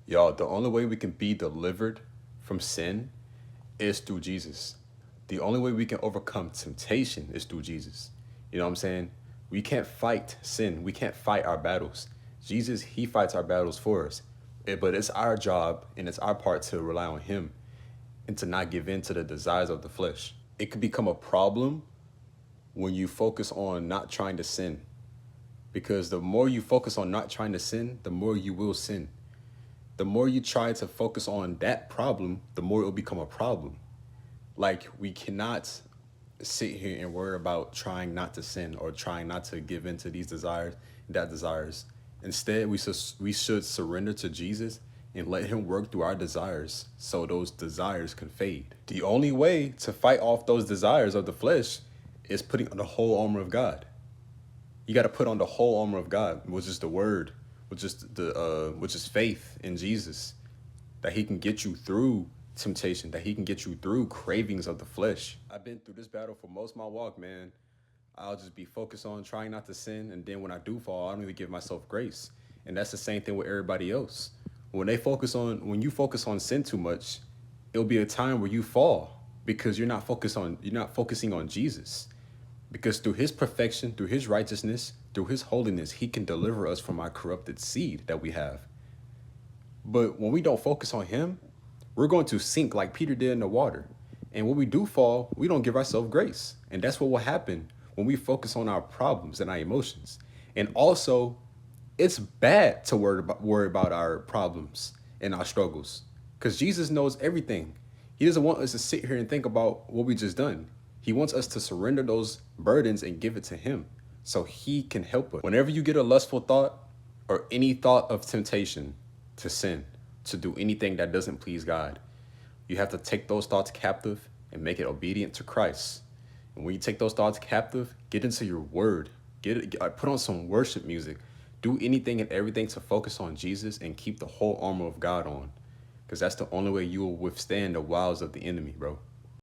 Y'all, the only way we can be delivered from sin is through Jesus. The only way we can overcome temptation is through Jesus. You know what I'm saying? We can't fight sin. We can't fight our battles. Jesus, he fights our battles for us. But it's our job and it's our part to rely on him and to not give in to the desires of the flesh. It could become a problem when you focus on not trying to sin. Because the more you focus on not trying to sin, the more you will sin. The more you try to focus on that problem, the more it will become a problem. Like, we cannot sit here and worry about trying not to sin or trying not to give in to these desires, that desires. Instead, we should surrender to Jesus and let him work through our desires so those desires can fade. The only way to fight off those desires of the flesh is putting on the whole armor of God. You got to put on the whole armor of God, which is the word, which is faith in Jesus, that he can get you through temptation, that he can get you through cravings of the flesh. I've been through this battle for most of my walk, man. I'll just be focused on trying not to sin, and then when I do fall, I don't even give myself grace. And that's the same thing with everybody else. When you focus on sin too much, it'll be a time where you fall because you're not focusing on Jesus. Because through his perfection, through his righteousness, through his holiness, he can deliver us from our corrupted seed that we have. But when we don't focus on him, we're going to sink like Peter did in the water. And when we do fall, we don't give ourselves grace. And that's what will happen when we focus on our problems and our emotions. And also, it's bad to worry about our problems and our struggles, because Jesus knows everything. He doesn't want us to sit here and think about what we just done. He wants us to surrender those burdens and give it to him so he can help us. Whenever you get a lustful thought or any thought of temptation to sin, to do anything that doesn't please God, you have to take those thoughts captive and make it obedient to Christ. And when you take those thoughts captive, get into your word, put on some worship music, do anything and everything to focus on Jesus and keep the whole armor of God on, because that's the only way you will withstand the wiles of the enemy, bro.